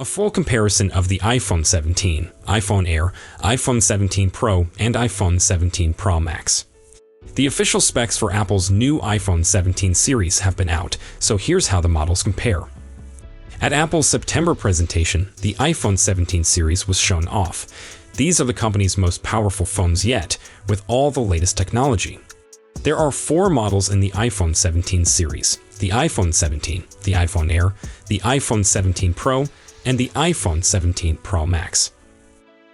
A full comparison of the iPhone 17, iPhone Air, iPhone 17 Pro, and iPhone 17 Pro Max. The official specs for Apple's new iPhone 17 series have been out, so here's how the models compare. At Apple's September presentation, the iPhone 17 series was shown off. These are the company's most powerful phones yet, with all the latest technology. There are 4 models in the iPhone 17 series: the iPhone 17, the iPhone Air, the iPhone 17 Pro, and the iPhone 17 Pro Max.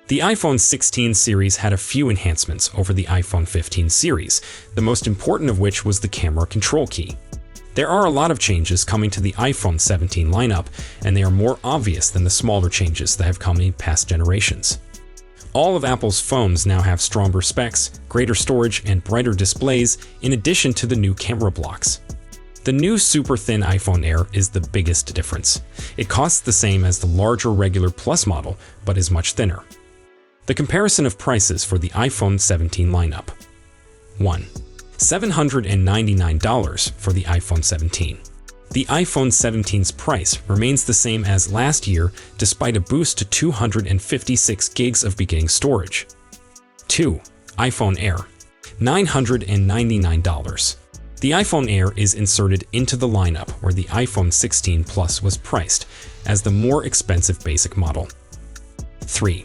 The iPhone 16 series had a few enhancements over the iPhone 15 series, the most important of which was the camera control key. There are a lot of changes coming to the iPhone 17 lineup, and they are more obvious than the smaller changes that have come in past generations. All of Apple's phones now have stronger specs, greater storage, and brighter displays, in addition to the new camera blocks. The new super thin iPhone Air is the biggest difference. It costs the same as the larger regular Plus model, but is much thinner. The comparison of prices for the iPhone 17 lineup. 1. $799 for the iPhone 17. The iPhone 17's price remains the same as last year despite a boost to 256 gigs of beginning storage. 2. iPhone Air. $999. The iPhone Air is inserted into the lineup where the iPhone 16 Plus was priced as the more expensive basic model. 3.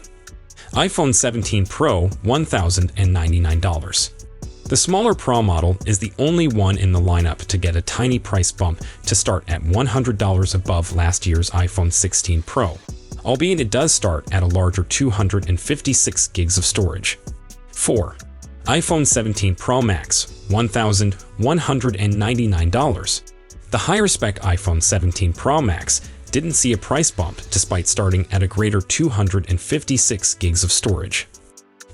iPhone 17 Pro, $1,099. The smaller Pro model is the only one in the lineup to get a tiny price bump to start at $100 above last year's iPhone 16 Pro, albeit it does start at a larger 256 gigs of storage. 4. iPhone 17 Pro Max, $1,199. The higher-spec iPhone 17 Pro Max didn't see a price bump despite starting at a greater 256 gigs of storage.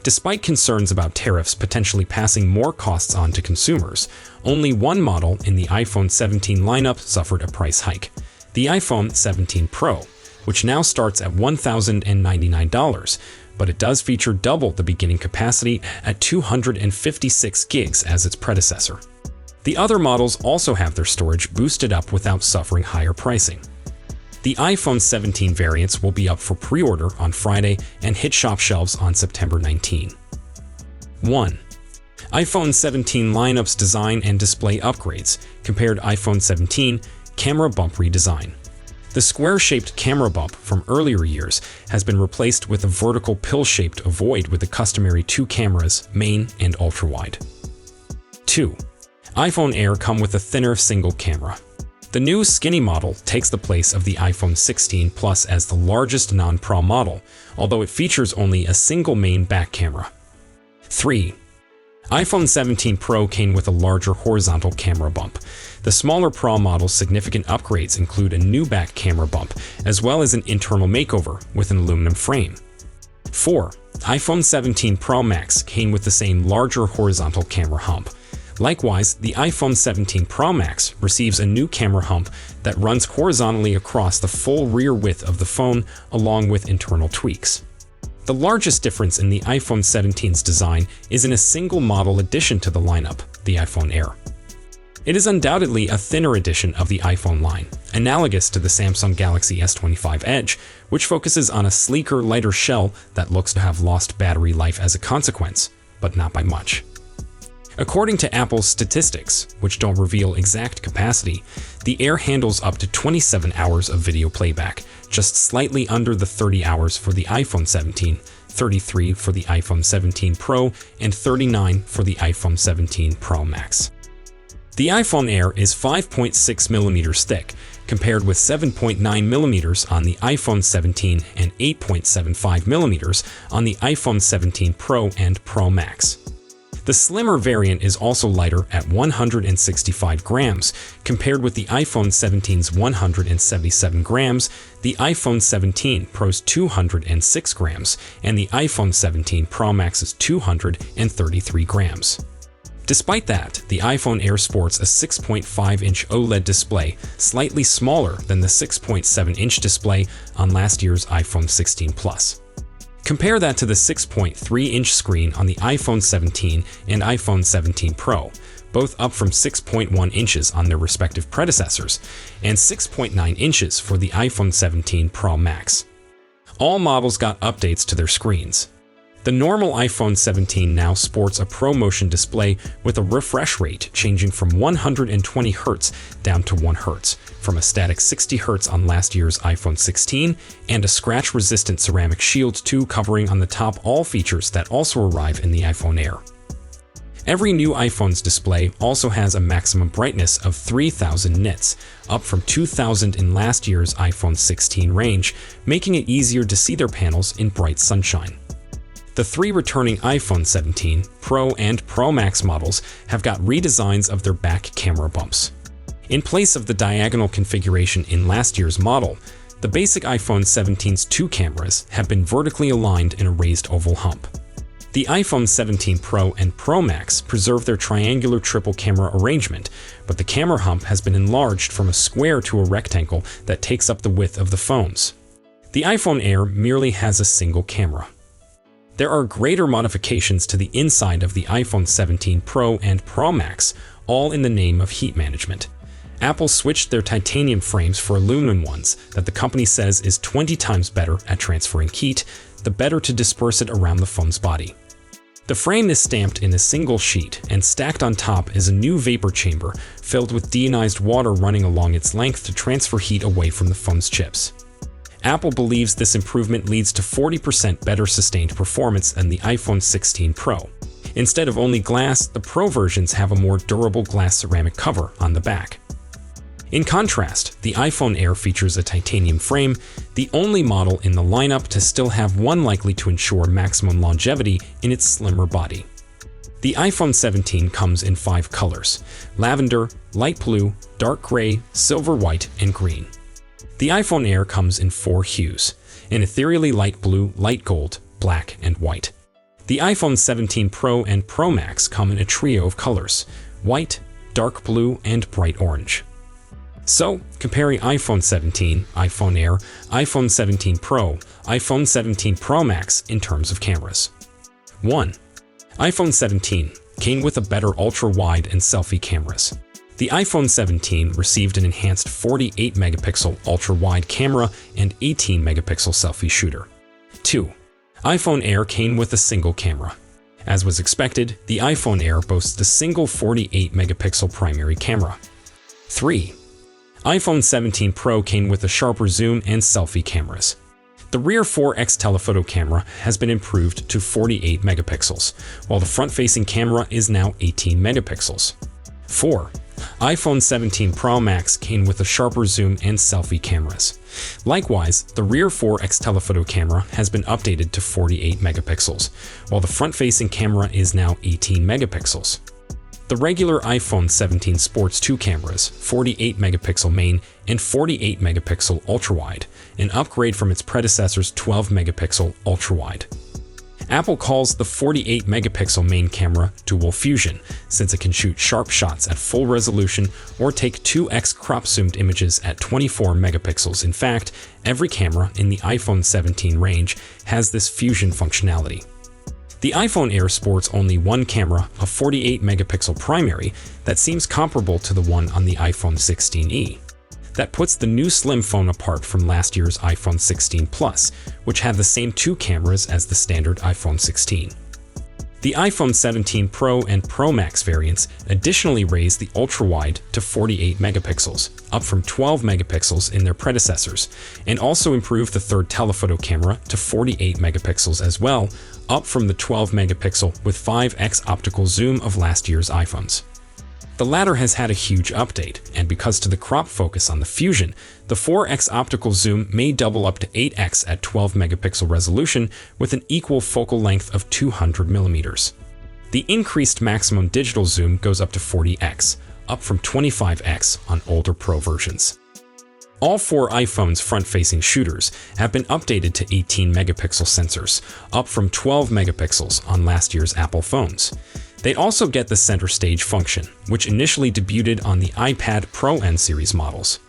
Despite concerns about tariffs potentially passing more costs on to consumers, only one model in the iPhone 17 lineup suffered a price hike: the iPhone 17 Pro, which now starts at $1,099, but it does feature double the beginning capacity at 256 gigs as its predecessor. The other models also have their storage boosted up without suffering higher pricing. The iPhone 17 variants will be up for pre-order on Friday and hit shop shelves on September 19. 1. iPhone 17 lineup's design and display upgrades compared iPhone 17 camera bump redesign. The square-shaped camera bump from earlier years has been replaced with a vertical pill-shaped ovoid with the customary 2 cameras, main and ultra-wide. 2. iPhone Air come with a thinner single camera. The new skinny model takes the place of the iPhone 16 Plus as the largest non-Pro model, although it features only a single main back camera. 3. iPhone 17 Pro came with a larger horizontal camera bump. The smaller Pro model's significant upgrades include a new back camera bump, as well as an internal makeover with an aluminum frame. 4. iPhone 17 Pro Max came with the same larger horizontal camera hump. Likewise, the iPhone 17 Pro Max receives a new camera hump that runs horizontally across the full rear width of the phone, along with internal tweaks. The largest difference in the iPhone 17's design is in a single model addition to the lineup, the iPhone Air. It is undoubtedly a thinner edition of the iPhone line, analogous to the Samsung Galaxy S25 Edge, which focuses on a sleeker, lighter shell that looks to have lost battery life as a consequence, but not by much. According to Apple's statistics, which don't reveal exact capacity, the Air handles up to 27 hours of video playback, just slightly under the 30 hours for the iPhone 17, 33 for the iPhone 17 Pro, and 39 for the iPhone 17 Pro Max. The iPhone Air is 5.6mm thick, compared with 7.9mm on the iPhone 17 and 8.75mm on the iPhone 17 Pro and Pro Max. The slimmer variant is also lighter at 165 grams, compared with the iPhone 17's 177 grams, the iPhone 17 Pro's 206 grams, and the iPhone 17 Pro Max's 233 grams. Despite that, the iPhone Air sports a 6.5-inch OLED display, slightly smaller than the 6.7-inch display on last year's iPhone 16 Plus. Compare that to the 6.3-inch screen on the iPhone 17 and iPhone 17 Pro, both up from 6.1 inches on their respective predecessors, and 6.9 inches for the iPhone 17 Pro Max. All models got updates to their screens. The normal iPhone 17 now sports a ProMotion display with a refresh rate changing from 120 Hz down to 1 Hz, from a static 60 Hz on last year's iPhone 16, and a scratch-resistant ceramic shield too, covering on the top all features that also arrive in the iPhone Air. Every new iPhone's display also has a maximum brightness of 3000 nits, up from 2000 in last year's iPhone 16 range, making it easier to see their panels in bright sunshine. The 3 returning iPhone 17, Pro and Pro Max models have got redesigns of their back camera bumps. In place of the diagonal configuration in last year's model, the basic iPhone 17's 2 cameras have been vertically aligned in a raised oval hump. The iPhone 17 Pro and Pro Max preserve their triangular triple camera arrangement, but the camera hump has been enlarged from a square to a rectangle that takes up the width of the phones. The iPhone Air merely has a single camera. There are greater modifications to the inside of the iPhone 17 Pro and Pro Max, all in the name of heat management. Apple switched their titanium frames for aluminum ones that the company says is 20 times better at transferring heat, the better to disperse it around the phone's body. The frame is stamped in a single sheet, and stacked on top is a new vapor chamber filled with deionized water running along its length to transfer heat away from the phone's chips. Apple believes this improvement leads to 40% better sustained performance than the iPhone 16 Pro. Instead of only glass, the Pro versions have a more durable glass ceramic cover on the back. In contrast, the iPhone Air features a titanium frame, the only model in the lineup to still have one likely to ensure maximum longevity in its slimmer body. The iPhone 17 comes in 5 colors: lavender, light blue, dark gray, silver white, and green. The iPhone Air comes in 4 hues: an ethereally light blue, light gold, black, and white. The iPhone 17 Pro and Pro Max come in a trio of colors: white, dark blue, and bright orange. So, comparing iPhone 17, iPhone Air, iPhone 17 Pro, iPhone 17 Pro Max in terms of cameras. 1. iPhone 17 came with a better ultra-wide and selfie cameras. The iPhone 17 received an enhanced 48-megapixel ultra-wide camera and 18-megapixel selfie shooter. 2. iPhone Air came with a single camera. As was expected, the iPhone Air boasts a single 48-megapixel primary camera. 3. iPhone 17 Pro came with a sharper zoom and selfie cameras. The rear 4x telephoto camera has been improved to 48 megapixels, while the front-facing camera is now 18 megapixels. 4. iPhone 17 Pro Max came with a sharper zoom and selfie cameras. Likewise, the rear 4x telephoto camera has been updated to 48 megapixels, while the front-facing camera is now 18 megapixels. The regular iPhone 17 sports 2 cameras, 48-megapixel main and 48-megapixel ultra-wide, an upgrade from its predecessor's 12-megapixel ultra-wide. Apple calls the 48-megapixel main camera dual fusion, since it can shoot sharp shots at full resolution or take 2x crop-zoomed images at 24 megapixels. In fact, every camera in the iPhone 17 range has this fusion functionality. The iPhone Air sports only one camera, a 48-megapixel primary, that seems comparable to the one on the iPhone 16e. That puts the new slim phone apart from last year's iPhone 16 Plus, which had the same 2 cameras as the standard iPhone 16. The iPhone 17 Pro and Pro Max variants additionally raised the ultra-wide to 48 megapixels, up from 12 megapixels in their predecessors, and also improved the third telephoto camera to 48 megapixels as well, up from the 12 megapixel with 5x optical zoom of last year's iPhones. The latter has had a huge update, and because to the crop focus on the Fusion, the 4x optical zoom may double up to 8x at 12 megapixel resolution with an equal focal length of 200 millimeters. The increased maximum digital zoom goes up to 40x, up from 25x on older Pro versions. All 4 iPhones' front-facing shooters have been updated to 18 megapixel sensors, up from 12 megapixels on last year's Apple phones. They also get the center stage function, which initially debuted on the iPad Pro N series models.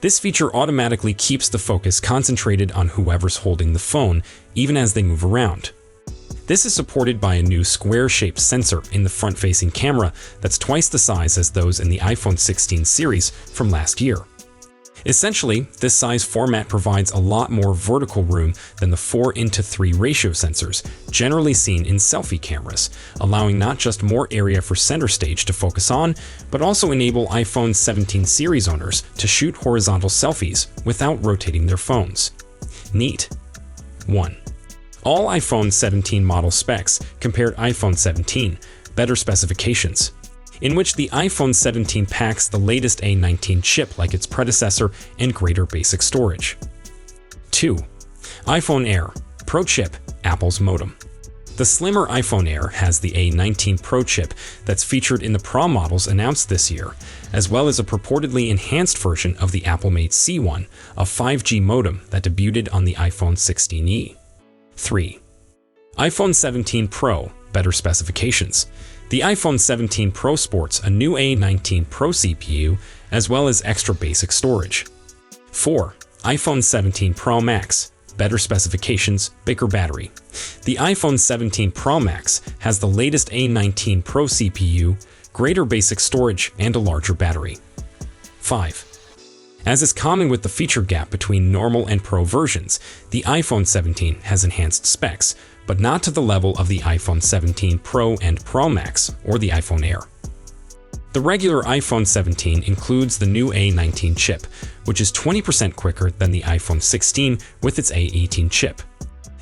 This feature automatically keeps the focus concentrated on whoever's holding the phone, even as they move around. This is supported by a new square-shaped sensor in the front-facing camera that's twice the size as those in the iPhone 16 series from last year. Essentially, this size format provides a lot more vertical room than the 4:3 ratio sensors generally seen in selfie cameras, allowing not just more area for center stage to focus on, but also enable iPhone 17 series owners to shoot horizontal selfies without rotating their phones. Neat. 1. All iPhone 17 model specs compared iPhone 17, better specifications, in which the iPhone 17 packs the latest A19 chip like its predecessor and greater basic storage. 2. iPhone Air Pro chip, Apple's modem. The slimmer iPhone Air has the A19 Pro chip that's featured in the Pro models announced this year, as well as a purportedly enhanced version of the Apple-made C1, a 5G modem that debuted on the iPhone 16e. 3. iPhone 17 Pro, better specifications. The iPhone 17 Pro sports a new A19 Pro CPU, as well as extra basic storage. 4. iPhone 17 Pro Max, better specifications, bigger battery. The iPhone 17 Pro Max has the latest A19 Pro CPU, greater basic storage, and a larger battery. 5. As is common with the feature gap between normal and Pro versions, the iPhone 17 has enhanced specs, but not to the level of the iPhone 17 Pro and Pro Max or the iPhone Air. The regular iPhone 17 includes the new A19 chip, which is 20% quicker than the iPhone 16 with its A18 chip.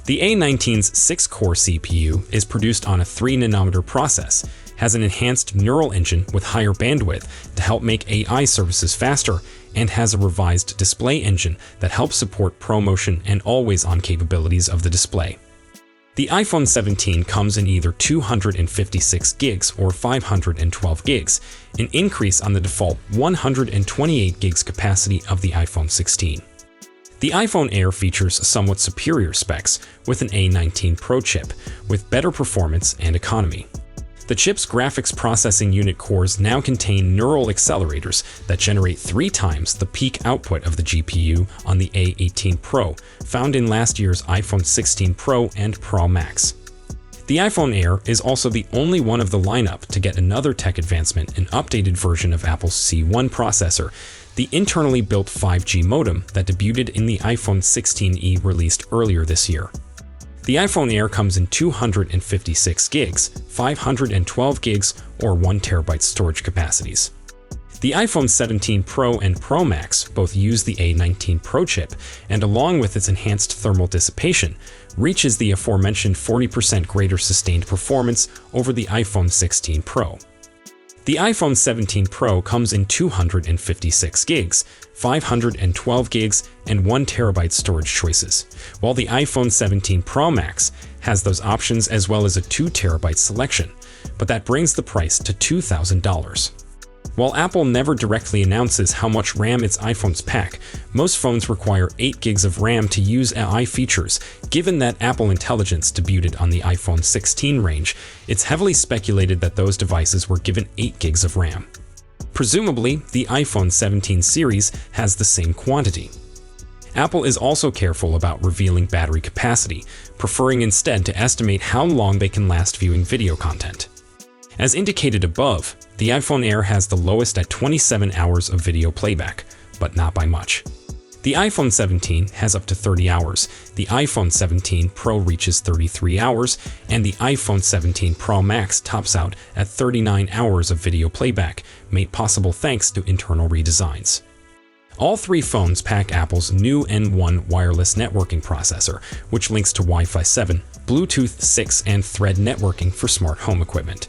The A19's 6-core CPU is produced on a 3nm process, has an enhanced neural engine with higher bandwidth to help make AI services faster, and has a revised display engine that helps support ProMotion and always-on capabilities of the display. The iPhone 17 comes in either 256 gigs or 512 gigs, an increase on the default 128 gigs capacity of the iPhone 16. The iPhone Air features somewhat superior specs with an A19 Pro chip, with better performance and economy. The chip's graphics processing unit cores now contain neural accelerators that generate 3 times the peak output of the GPU on the A18 Pro, found in last year's iPhone 16 Pro and Pro Max. The iPhone Air is also the only one of the lineup to get another tech advancement, an updated version of Apple's C1 processor, the internally built 5G modem that debuted in the iPhone 16e released earlier this year. The iPhone Air comes in 256 gigs, 512 gigs, or 1 TB storage capacities. The iPhone 17 Pro and Pro Max both use the A19 Pro chip, and along with its enhanced thermal dissipation, reaches the aforementioned 40% greater sustained performance over the iPhone 16 Pro. The iPhone 17 Pro comes in 256 gigs, 512 gigs, and 1 TB storage choices, while the iPhone 17 Pro Max has those options as well as a 2 TB selection, but that brings the price to $2,000. While Apple never directly announces how much RAM its iPhones pack, most phones require 8 gigs of RAM to use AI features. Given that Apple Intelligence debuted on the iPhone 16 range, it's heavily speculated that those devices were given 8 gigs of RAM. Presumably, the iPhone 17 series has the same quantity. Apple is also careful about revealing battery capacity, preferring instead to estimate how long they can last viewing video content. As indicated above, the iPhone Air has the lowest at 27 hours of video playback, but not by much. The iPhone 17 has up to 30 hours, the iPhone 17 Pro reaches 33 hours, and the iPhone 17 Pro Max tops out at 39 hours of video playback, made possible thanks to internal redesigns. All 3 phones pack Apple's new N1 wireless networking processor, which links to Wi-Fi 7, Bluetooth 6, and Thread networking for smart home equipment.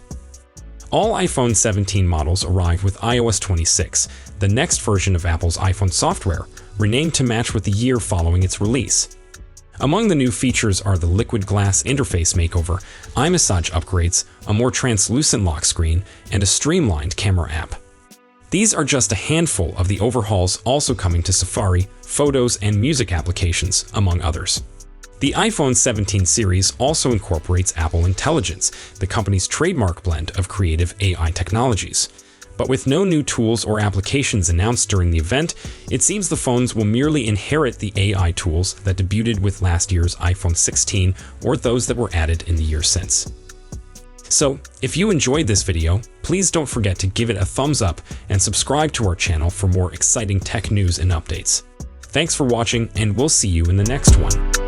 All iPhone 17 models arrive with iOS 26, the next version of Apple's iPhone software, renamed to match with the year following its release. Among the new features are the liquid glass interface makeover, iMessage upgrades, a more translucent lock screen, and a streamlined camera app. These are just a handful of the overhauls also coming to Safari, Photos, and music applications, among others. The iPhone 17 series also incorporates Apple Intelligence, the company's trademark blend of creative AI technologies. But with no new tools or applications announced during the event, it seems the phones will merely inherit the AI tools that debuted with last year's iPhone 16 or those that were added in the year since. So, if you enjoyed this video, please don't forget to give it a thumbs up and subscribe to our channel for more exciting tech news and updates. Thanks for watching, and we'll see you in the next one.